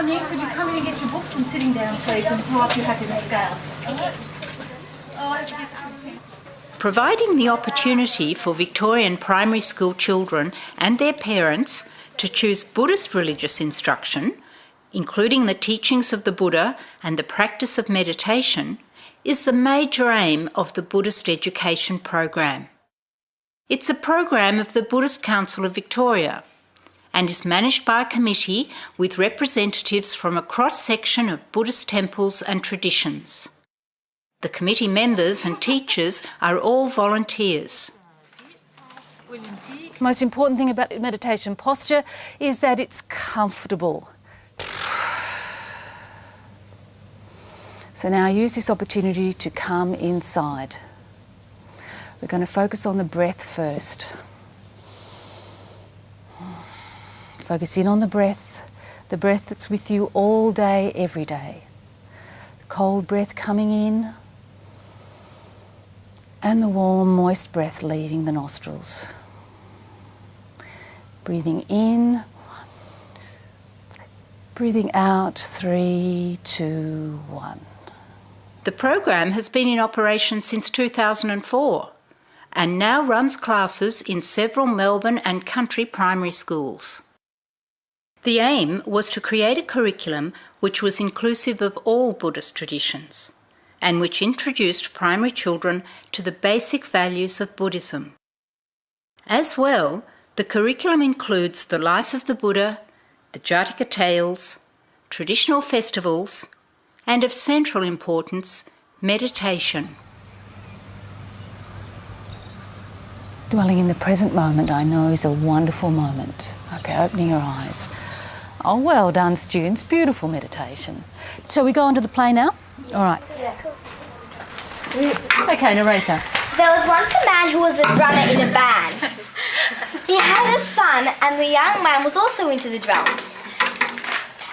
Nick, could you come in and get your books and sitting down, please, and pull up your happiness scales? Providing the opportunity for Victorian primary school children and their parents to choose Buddhist religious instruction, including the teachings of the Buddha and the practice of meditation, is the major aim of the Buddhist education program. It's a program of the Buddhist Council of Victoria and is managed by a committee with representatives from a cross-section of Buddhist temples and traditions. The committee members and teachers are all volunteers. The most important thing about meditation posture is that it's comfortable. So now use this opportunity to come inside. We're going to focus on the breath first. Focus in on the breath that's with you all day, every day. The cold breath coming in and the warm, moist breath leaving the nostrils. Breathing in, breathing out, 3, 2, 1. The program has been in operation since 2004 and now runs classes in several Melbourne and country primary schools. The aim was to create a curriculum which was inclusive of all Buddhist traditions and which introduced primary children to the basic values of Buddhism. As well, the curriculum includes the life of the Buddha, the Jataka tales, traditional festivals, and of central importance, meditation. Dwelling in the present moment, I know, is a wonderful moment. Okay, opening your eyes. Oh, well done, students. Beautiful meditation. Shall we go onto the play now? All right. Yeah, cool. Okay, narrator. There was once a man who was a drummer in a band. He had a son, and the young man was also into the drums.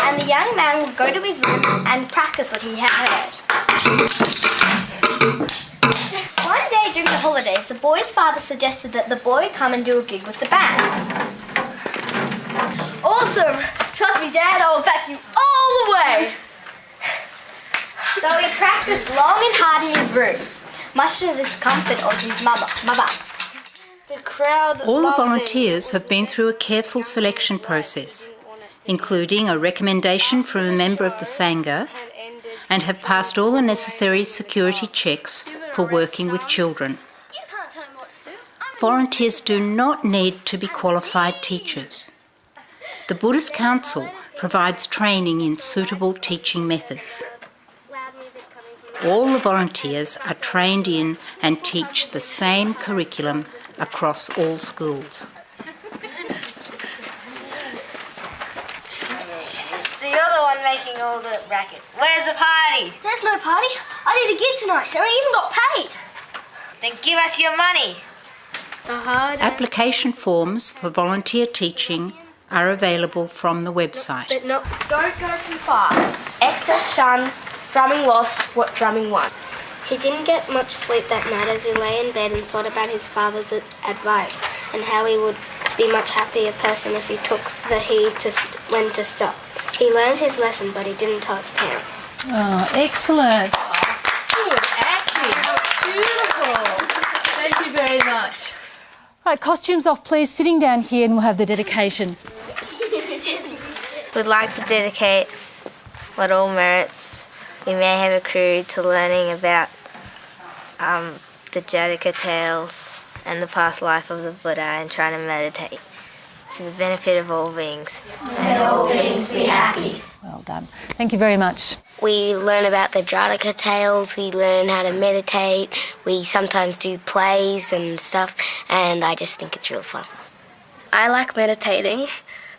And the young man would go to his room and practice what he had heard. One day during the holidays, the boy's father suggested that the boy come and do a gig with the band. Awesome! Trust me, Dad, I will back you all the way! So he practiced long and hard in his room, much to the discomfort of his mother. All the volunteers have been through a careful selection process, including a recommendation from a member of the Sangha, and have passed all the necessary security checks for working with children. Volunteers do not need to be qualified teachers. The Buddhist Council provides training in suitable teaching methods. All the volunteers are trained in and teach the same curriculum across all schools. So you're the one making all the racket. Where's the party? There's no party. I did a gig tonight and I even got paid. Then give us your money. Application forms for volunteer teaching are available from the website. But no, don't go too far. Excess shun, drumming lost, what drumming won. He didn't get much sleep that night as he lay in bed and thought about his father's advice and how he would be a much happier person if he took the heed to when to stop. He learned his lesson, but he didn't tell his parents. Oh, excellent. Good acting. Beautiful. Thank you very much. Right, costumes off, please. Sitting down here and we'll have the dedication. We'd like to dedicate what all merits we may have accrued to learning about the Jataka tales and the past life of the Buddha and trying to meditate to the benefit of all beings. May all beings be happy. Well done. Thank you very much. We learn about the Jataka tales, we learn how to meditate, we sometimes do plays and stuff, and I just think it's real fun. I like meditating,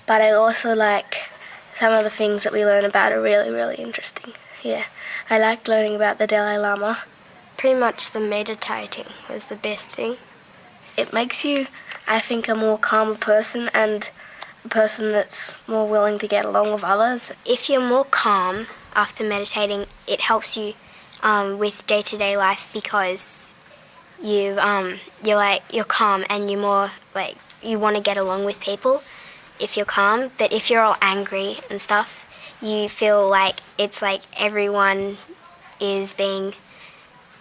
but I also like some of the things that we learn about are really, really interesting. Yeah, I liked learning about the Dalai Lama. Pretty much the meditating was the best thing. It makes you, I think, a more calmer person and a person that's more willing to get along with others. If you're more calm after meditating, it helps you with day-to-day life because you're calm and you're more like you want to get along with people if you're calm. But if you're all angry and stuff, you feel like it's like everyone is being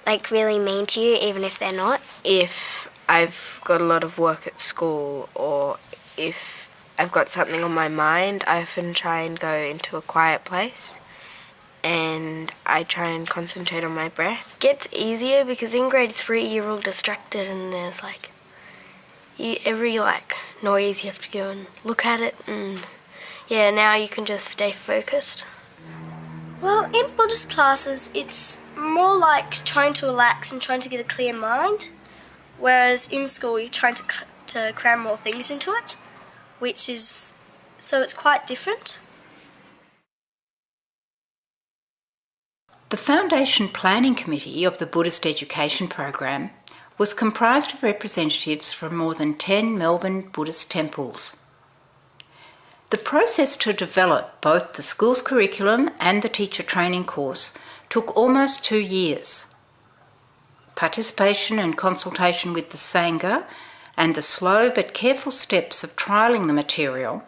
like really mean to you, even if they're not. If I've got a lot of work at school, or if I've got something on my mind, I often try and go into a quiet place and I try and concentrate on my breath. It gets easier because in grade 3 you're all distracted and there's like every like noise you have to go and look at it, and yeah, now you can just stay focused. Well, in Buddhist classes, it's more like trying to relax and trying to get a clear mind, whereas in school you're trying to cram more things into it, so it's quite different. The Foundation Planning Committee of the Buddhist Education Program was comprised of representatives from more than 10 Melbourne Buddhist temples. The process to develop both the school's curriculum and the teacher training course took almost 2 years. Participation and consultation with the Sangha and the slow but careful steps of trialling the material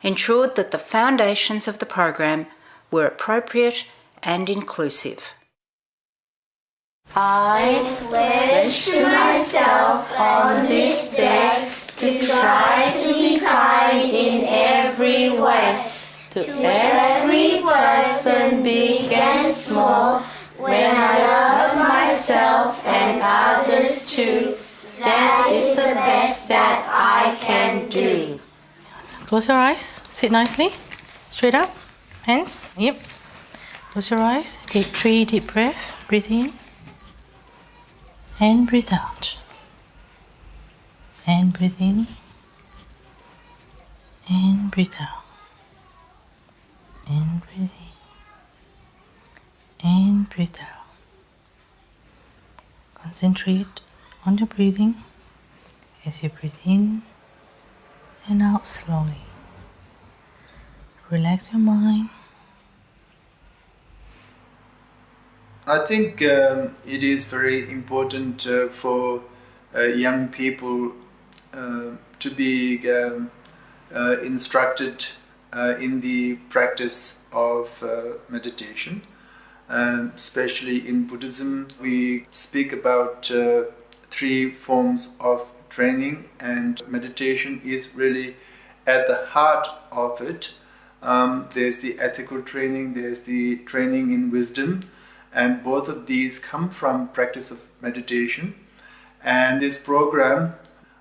ensured that the foundations of the program were appropriate and inclusive. I pledge to myself on this day to try to be kind in every way, to every person, big and small, when I love myself and others too. That is the best that I can do. Close your eyes, sit nicely, straight up, hands, yep. Close your eyes, take 3 deep breaths, breathe in and breathe out. And breathe in and breathe out. And breathe in and breathe out. Concentrate on the breathing as you breathe in and out slowly. Relax your mind. I think it is very important for young people to be instructed in the practice of meditation. Especially in Buddhism, we speak about 3 forms of training, and meditation is really at the heart of it. There's the ethical training, there's the training in wisdom, and both of these come from practice of meditation. And this program,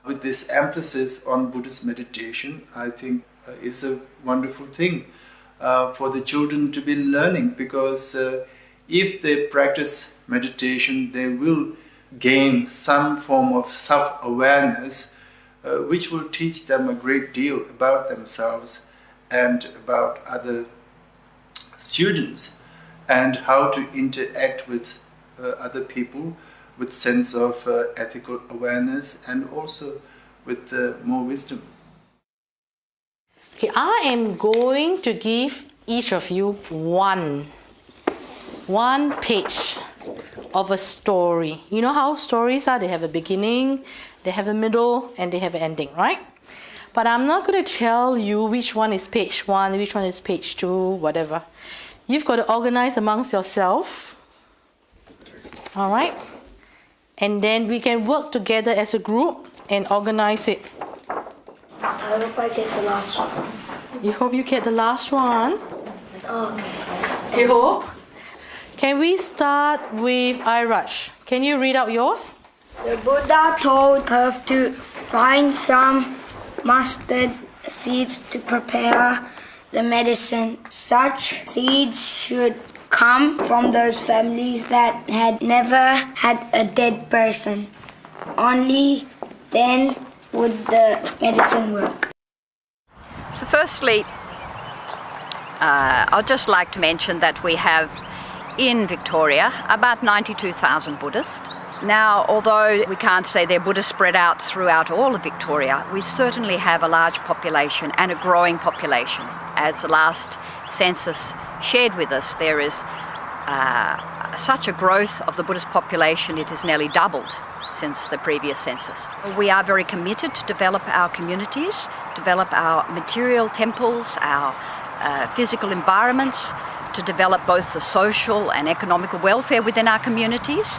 with this emphasis on Buddhist meditation, I think is a wonderful thing for the children to be learning, because if they practice meditation, they will gain some form of self-awareness, which will teach them a great deal about themselves and about other students, and how to interact with other people with sense of ethical awareness and also with more wisdom. Okay, I am going to give each of you one page of a story. You know how stories are? They have a beginning, they have a middle, and they have an ending, right? But I'm not going to tell you which one is page 1, which one is page 2, whatever. You've got to organize amongst yourself. All right? And then we can work together as a group and organize it. I hope I get the last one. You hope you get the last one? Okay. You hope? Can we start with Iraj? Can you read out yours? The Buddha told her to find some mustard seeds to prepare the medicine. Such seeds should come from those families that had never had a dead person. Only then would the medicine work. So firstly, I'd just like to mention that we have in Victoria about 92,000 Buddhists. Now, although we can't say they're Buddhists spread out throughout all of Victoria, we certainly have a large population and a growing population. As the last census shared with us, there is such a growth of the Buddhist population, it has nearly doubled since the previous census. We are very committed to develop our communities, develop our material temples, our physical environments, to develop both the social and economical welfare within our communities.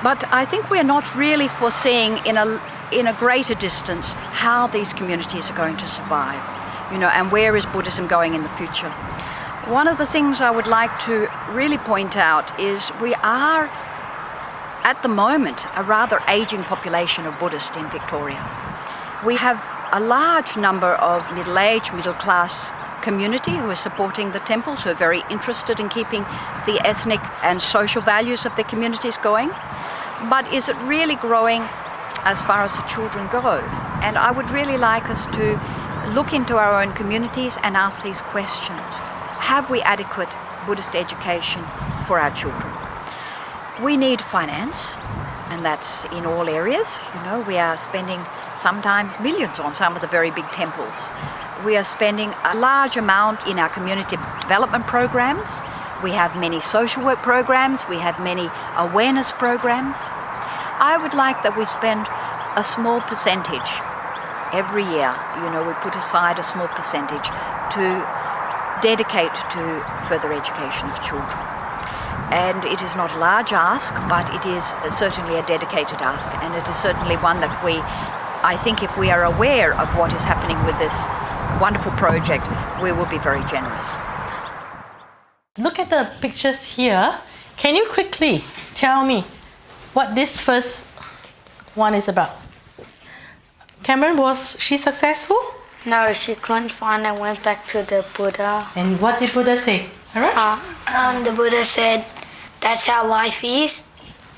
But I think we're not really foreseeing in a greater distance how these communities are going to survive, and where is Buddhism going in the future. One of the things I would like to really point out is we are, at the moment, a rather aging population of Buddhists in Victoria. We have a large number of middle-aged, middle-class community who are supporting the temples, who are very interested in keeping the ethnic and social values of the communities going. But is it really growing as far as the children go? And I would really like us to look into our own communities and ask these questions. Have we adequate Buddhist education for our children? We need finance, and that's in all areas. We are spending sometimes millions on some of the very big temples. We are spending a large amount in our community development programs. We have many social work programs. We have many awareness programs. I would like that we spend a small percentage every year. We put aside a small percentage to dedicate to further education of children. And it is not a large ask, but it is certainly a dedicated ask, and it is certainly one that I think if we are aware of what is happening with this wonderful project, we will be very generous. Look at the pictures here. Can you quickly tell me what this first one is about? Cameron, was she successful? No, she couldn't find and went back to the Buddha. And what did Buddha say? The Buddha said, that's how life is.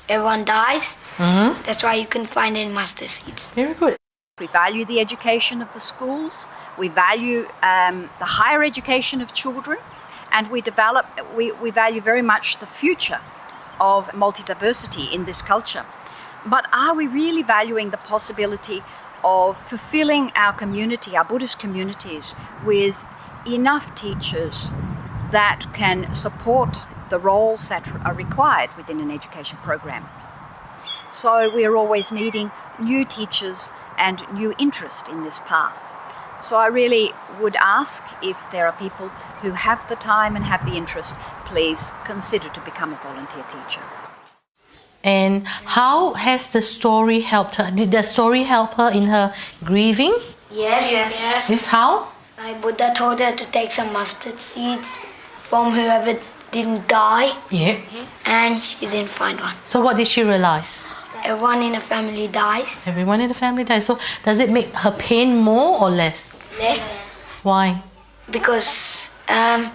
Everyone dies. Mm-hmm. That's why you can find any mustard seeds. Very good. We value the education of the schools. We value the higher education of children. And we value very much the future of multidiversity in this culture. But are we really valuing the possibility of fulfilling our community, our Buddhist communities, with enough teachers that can support the roles that are required within an education program? So we are always needing new teachers and new interest in this path. So I really would ask, if there are people who have the time and have the interest, please consider to become a volunteer teacher. And how has the story helped her? Did the story help her in her grieving? Yes. Yes, how? Like Buddha told her to take some mustard seeds from whoever didn't die. Yeah. And she didn't find one. So what did she realize? Everyone in the family dies. Everyone in the family dies. So does it make her pain more or less? Less. Why? Because everyone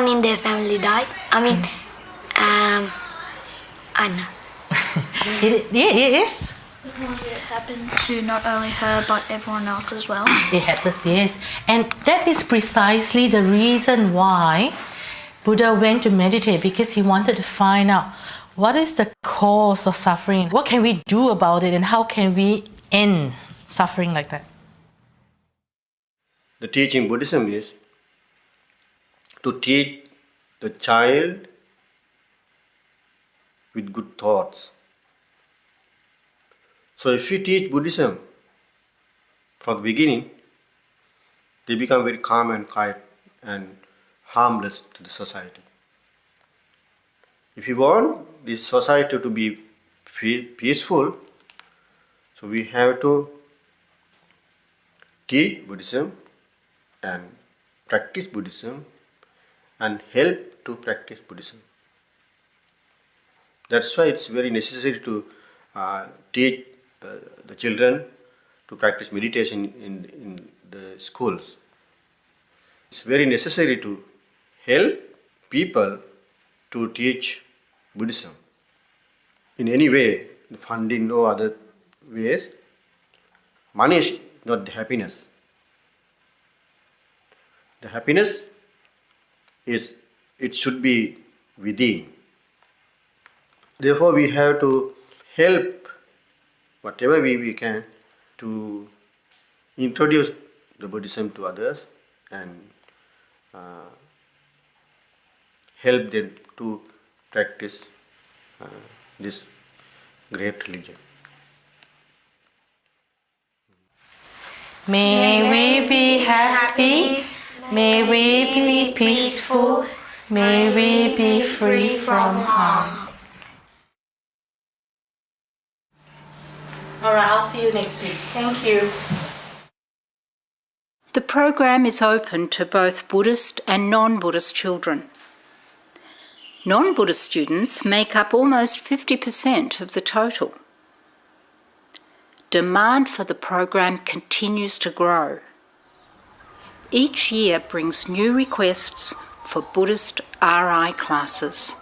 in their family died. I know. It is. Because it happens to not only her but everyone else as well. It happens, yes. And that is precisely the reason why Buddha went to meditate, because he wanted to find out what is the cause of suffering, what can we do about it, and how can we end suffering like that. The teaching Buddhism is to teach the child with good thoughts. So if we teach Buddhism from the beginning, they become very calm and quiet and harmless to the society. If you want this society to be peaceful, so we have to teach Buddhism and practice Buddhism and help to practice Buddhism. That's why it's very necessary to teach the children to practice meditation in the schools. It's very necessary to help people to teach Buddhism in any way, funding no other ways. Money is not the happiness. The happiness is, it should be within. Therefore, we have to help whatever we can to introduce the Buddhism to others and help them to practice this great religion. May we be happy, May we be peaceful. May we be free from harm. All right, I'll see you next week. Thank you. The program is open to both Buddhist and non-Buddhist children. Non-Buddhist students make up almost 50% of the total. Demand for the program continues to grow. Each year brings new requests for Buddhist RI classes.